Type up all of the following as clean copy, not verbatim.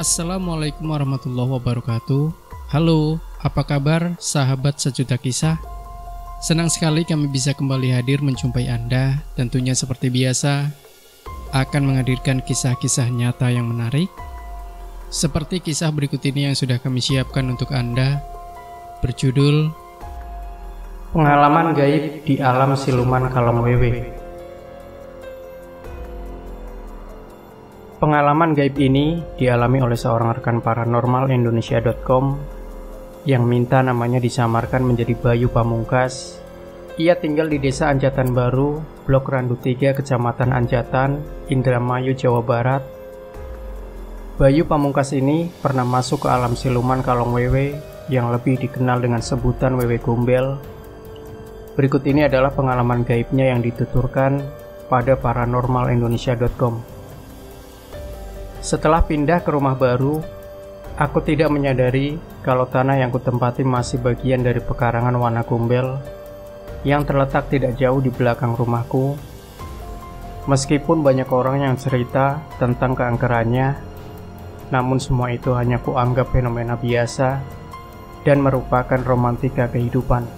Assalamualaikum warahmatullahi wabarakatuh. Halo, apa kabar sahabat sejuta kisah? Senang sekali kami bisa kembali hadir menjumpai Anda. Tentunya seperti biasa akan menghadirkan kisah-kisah nyata yang menarik, seperti kisah berikut ini yang sudah kami siapkan untuk Anda, berjudul Pengalaman Gaib di Alam Siluman Kalong Wewe. Pengalaman gaib ini dialami oleh seorang rekan paranormal Indonesia.com yang minta namanya disamarkan menjadi Bayu Pamungkas. Ia tinggal di Desa Anjatan Baru, Blok Randu 3, Kecamatan Anjatan, Indramayu, Jawa Barat. Bayu Pamungkas ini pernah masuk ke alam siluman Kalong Wewe yang lebih dikenal dengan sebutan Wewe Gombel. Berikut ini adalah pengalaman gaibnya yang dituturkan pada paranormalindonesia.com. Setelah pindah ke rumah baru, aku tidak menyadari kalau tanah yang kutempati masih bagian dari pekarangan Wana Gombel yang terletak tidak jauh di belakang rumahku. Meskipun banyak orang yang cerita tentang keangkerannya, namun semua itu hanya kuanggap fenomena biasa dan merupakan romantika kehidupan.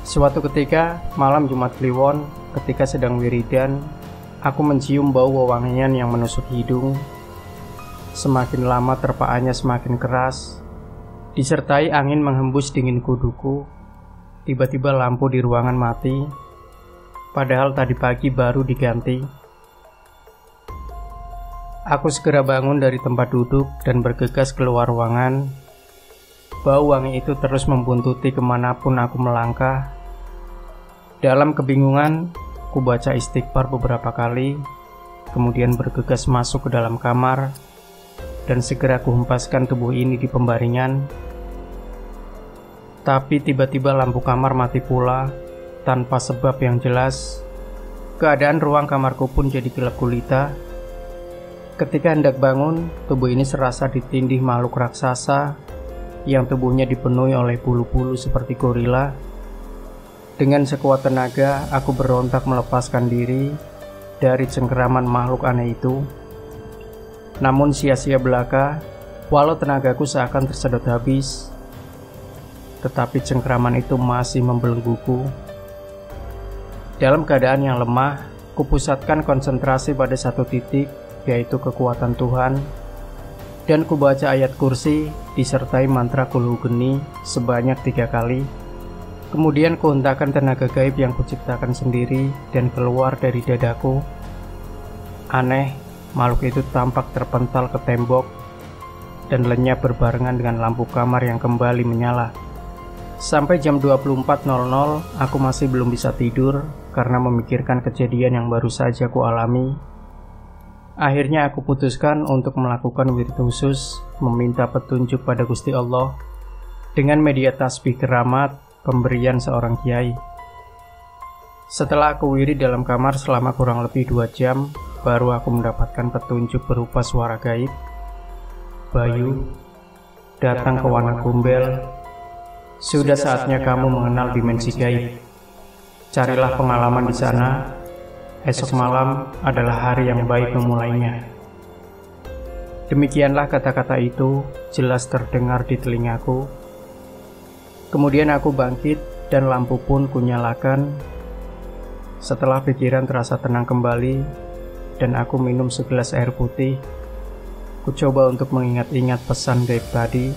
Suatu ketika, malam Jumat Kliwon, ketika sedang wiridan, aku mencium bau wewangian yang menusuk hidung. Semakin lama terpaannya semakin keras, disertai angin menghembus dingin kuduku. Tiba-tiba lampu di ruangan mati, padahal tadi pagi baru diganti. Aku segera bangun dari tempat duduk dan bergegas keluar ruangan. Bau wangi itu terus membuntuti kemanapun aku melangkah. Dalam kebingungan, ku baca istighfar beberapa kali, kemudian bergegas masuk ke dalam kamar dan segera kuhempaskan tubuh ini di pembaringan. Tapi tiba-tiba lampu kamar mati pula tanpa sebab yang jelas. Keadaan ruang kamarku pun jadi gelap gulita. Ketika hendak bangun, tubuh ini serasa ditindih makhluk raksasa yang tubuhnya dipenuhi oleh bulu-bulu seperti gorila. Dengan sekuat tenaga, aku berontak melepaskan diri dari cengkeraman makhluk aneh itu. Namun sia-sia belaka, walau tenagaku seakan tersedot habis, tetapi cengkeraman itu masih membelengguku. Dalam keadaan yang lemah, kupusatkan konsentrasi pada satu titik, yaitu kekuatan Tuhan, dan kubaca ayat kursi disertai mantra kulhu geni sebanyak 3 kali. Kemudian kuhentakkan tenaga gaib yang kuciptakan sendiri dan keluar dari dadaku. Aneh, makhluk itu tampak terpental ke tembok dan lenyap berbarengan dengan lampu kamar yang kembali menyala. Sampai jam 24.00 aku masih belum bisa tidur karena memikirkan kejadian yang baru saja ku alami. Akhirnya aku putuskan untuk melakukan wirid khusus, meminta petunjuk pada Gusti Allah dengan media tasbih keramat pemberian seorang kiai. Setelah aku wirid dalam kamar selama kurang lebih 2 jam, baru aku mendapatkan petunjuk berupa suara gaib. Bayu, datang ke Wana Gombel. Sudah saatnya kamu mengenal dimensi gaib. Carilah pengalaman di sana. Esok malam adalah hari yang baik memulainya. Demikianlah kata-kata itu jelas terdengar di telingaku. Kemudian aku bangkit dan lampu pun kunyalakan. Setelah pikiran terasa tenang kembali dan aku minum segelas air putih, ku coba untuk mengingat-ingat pesan gaib tadi.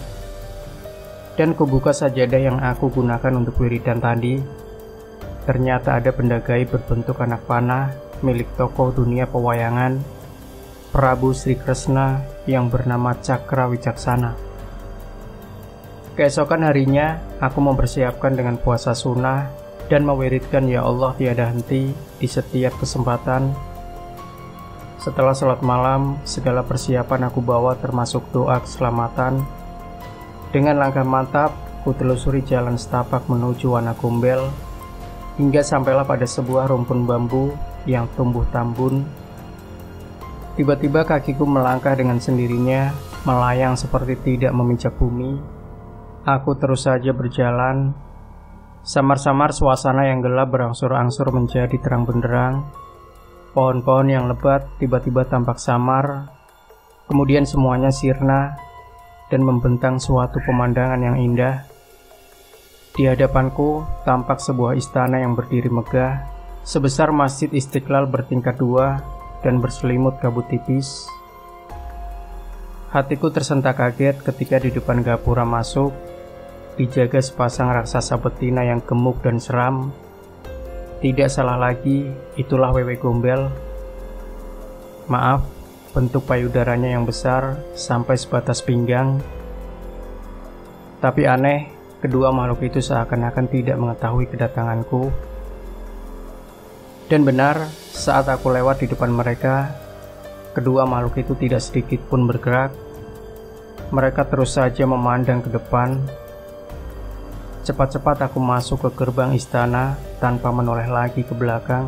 Dan kubuka sajadah yang aku gunakan untuk wiridan tadi. Ternyata ada benda gaib berbentuk anak panah milik tokoh dunia pewayangan Prabu Sri Kresna yang bernama Cakra Wicaksana. Keesokan harinya, aku mempersiapkan dengan puasa sunnah dan mewiridkan Ya Allah tiada henti di setiap kesempatan. Setelah sholat malam, segala persiapan aku bawa termasuk doa keselamatan. Dengan langkah mantap, ku telusuri jalan setapak menuju Wana Gombel, hingga sampailah pada sebuah rumpun bambu yang tumbuh tambun. Tiba-tiba kakiku melangkah dengan sendirinya, melayang seperti tidak memijak bumi. Aku terus saja berjalan. Samar-samar suasana yang gelap berangsur-angsur menjadi terang benderang. Pohon-pohon yang lebat tiba-tiba tampak samar. Kemudian semuanya sirna dan membentang suatu pemandangan yang indah. Di hadapanku tampak sebuah istana yang berdiri megah, sebesar Masjid Istiqlal bertingkat 2 dan berselimut kabut tipis. Hatiku tersentak kaget ketika di depan gapura masuk dijaga sepasang raksasa betina yang gemuk dan seram. Tidak salah lagi, itulah Wewe Gombel. Maaf, bentuk payudaranya yang besar sampai sebatas pinggang. Tapi aneh, kedua makhluk itu seakan-akan tidak mengetahui kedatanganku. Dan benar, saat aku lewat di depan mereka, kedua makhluk itu tidak sedikit pun bergerak. Mereka terus saja memandang ke depan. Cepat-cepat aku masuk ke gerbang istana tanpa menoleh lagi ke belakang.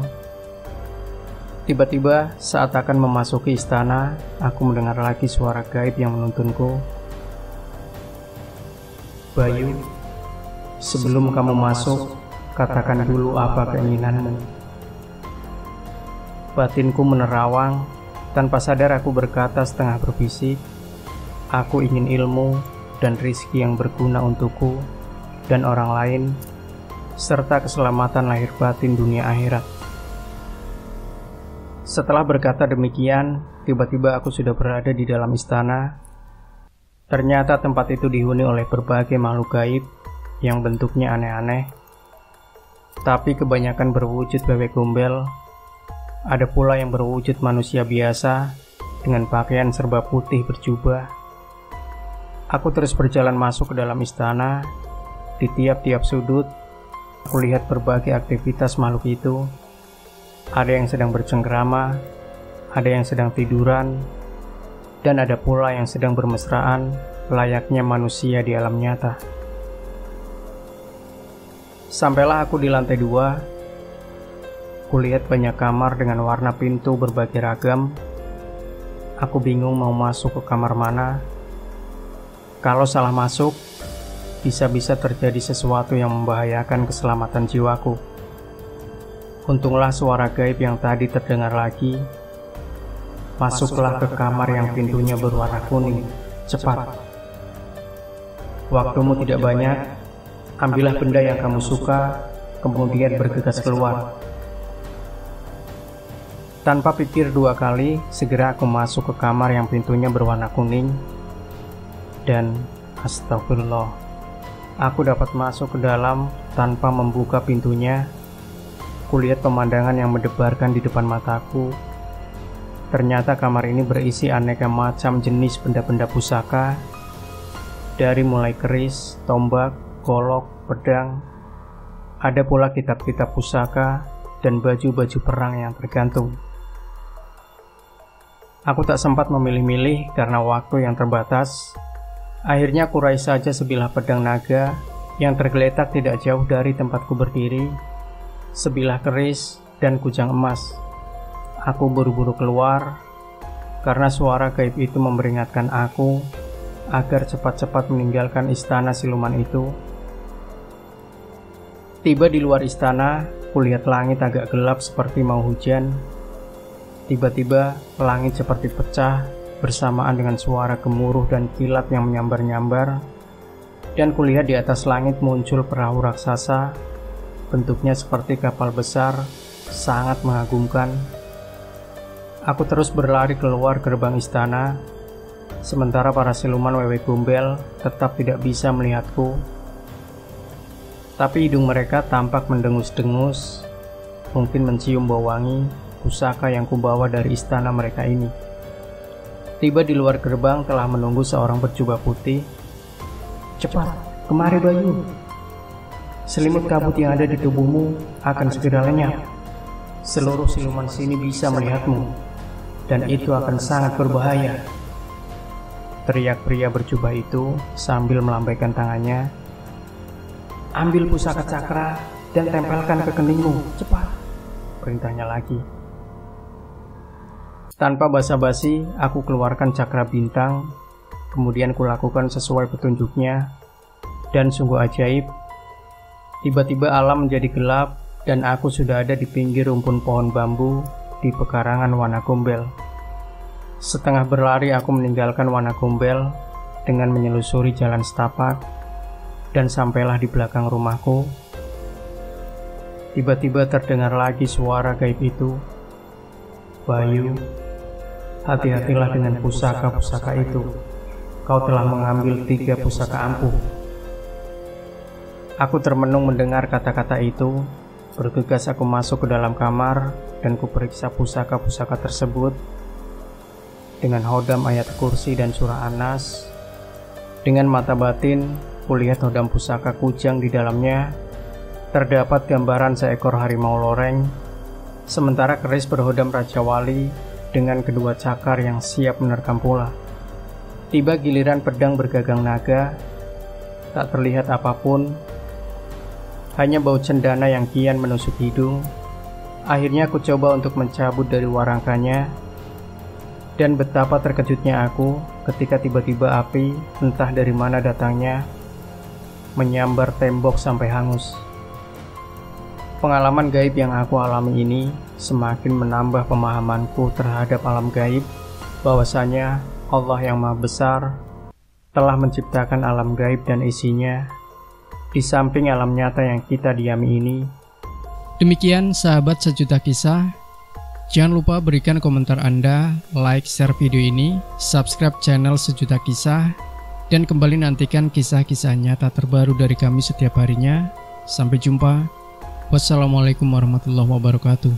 Tiba-tiba saat akan memasuki istana, aku mendengar lagi suara gaib yang menuntunku. Bayu, sebelum kamu masuk, katakan dulu apa keinginanmu. Batinku menerawang, tanpa sadar aku berkata setengah berbisik, aku ingin ilmu dan rizki yang berguna untukku dan orang lain, serta keselamatan lahir batin dunia akhirat. Setelah berkata demikian, tiba-tiba aku sudah berada di dalam istana. Ternyata tempat itu dihuni oleh berbagai makhluk gaib yang bentuknya aneh-aneh, tapi kebanyakan berwujud Wewe Gombel. Ada pula yang berwujud manusia biasa dengan pakaian serba putih berjubah. Aku terus berjalan masuk ke dalam istana. Di tiap-tiap sudut, aku lihat berbagai aktivitas makhluk itu. Ada yang sedang bercengkrama, ada yang sedang tiduran, dan ada pula yang sedang bermesraan layaknya manusia di alam nyata. Sampailah aku di lantai 2. Kulihat banyak kamar dengan warna pintu berbagai ragam. Aku bingung mau masuk ke kamar mana. Kalau salah masuk, bisa-bisa terjadi sesuatu yang membahayakan keselamatan jiwaku. Untunglah suara gaib yang tadi terdengar lagi. Masuklah ke kamar yang pintunya berwarna kuning. Cepat. Waktumu tidak banyak. Ambillah benda yang kamu suka, kemudian bergegas keluar. Tanpa pikir 2 kali, segera aku masuk ke kamar yang pintunya berwarna kuning. Dan astagfirullah, aku dapat masuk ke dalam tanpa membuka pintunya. Kulihat pemandangan yang mendebarkan di depan mataku. Ternyata kamar ini berisi aneka macam jenis benda-benda pusaka, dari mulai keris, tombak, golok, pedang. Ada pula kitab-kitab pusaka dan baju-baju perang yang tergantung. Aku tak sempat memilih-milih karena waktu yang terbatas. Akhirnya aku raih saja sebilah pedang naga yang tergeletak tidak jauh dari tempatku berdiri, sebilah keris, dan kujang emas. Aku buru-buru keluar karena suara gaib itu memperingatkan aku agar cepat-cepat meninggalkan istana siluman itu. Tiba di luar istana, kulihat langit agak gelap seperti mau hujan. Tiba-tiba langit seperti pecah bersamaan dengan suara gemuruh dan kilat yang menyambar-nyambar, dan kulihat di atas langit muncul perahu raksasa, bentuknya seperti kapal besar, sangat mengagumkan. Aku terus berlari keluar gerbang istana, sementara para siluman Wewe Gombel tetap tidak bisa melihatku. Tapi hidung mereka tampak mendengus-dengus, mungkin mencium bau wangi pusaka yang kubawa dari istana mereka ini. Tiba di luar gerbang telah menunggu seorang berjubah putih. Cepat, kemari Bayu. Selimut kabut yang ada di tubuhmu akan segera lenyap. Seluruh siluman sini bisa melihatmu, dan itu akan sangat berbahaya. Teriak pria berjubah itu sambil melambaikan tangannya. Ambil pusaka cakra dan tempelkan ke keningmu, cepat, perintahnya lagi. Tanpa basa-basi, aku keluarkan cakra bintang, kemudian kulakukan sesuai petunjuknya, dan sungguh ajaib. Tiba-tiba alam menjadi gelap, dan aku sudah ada di pinggir rumpun pohon bambu di pekarangan Wana Gombel. Setengah berlari aku meninggalkan Wana Gombel dengan menyelusuri jalan setapak dan sampailah di belakang rumahku. Tiba-tiba terdengar lagi suara gaib itu. Bayu, hati-hatilah dengan pusaka-pusaka itu. Kau telah mengambil 3 pusaka ampuh. Aku termenung mendengar kata-kata itu. Bergegas aku masuk ke dalam kamar dan kuperiksa pusaka-pusaka tersebut. Dengan hodam ayat kursi dan surah An-Nas. Dengan mata batin, kulihat hodam pusaka kujang di dalamnya. Terdapat gambaran seekor harimau loreng. Sementara keris berhodam Raja Wali dengan kedua cakar yang siap menerkam pula. Tiba giliran pedang bergagang naga. Tak terlihat apapun, hanya bau cendana yang kian menusuk hidung. Akhirnya aku coba untuk mencabut dari warangkanya. Dan betapa terkejutnya aku ketika tiba-tiba api, entah dari mana datangnya, menyambar tembok sampai hangus. Pengalaman gaib yang aku alami ini semakin menambah pemahamanku terhadap alam gaib, bahwasanya Allah yang Maha Besar telah menciptakan alam gaib dan isinya, di samping alam nyata yang kita diami ini. Demikian sahabat sejuta kisah. Jangan lupa berikan komentar Anda, like, share video ini, subscribe channel Sejuta Kisah, dan kembali nantikan kisah-kisah nyata terbaru dari kami setiap harinya. Sampai jumpa. Wassalamualaikum warahmatullahi wabarakatuh.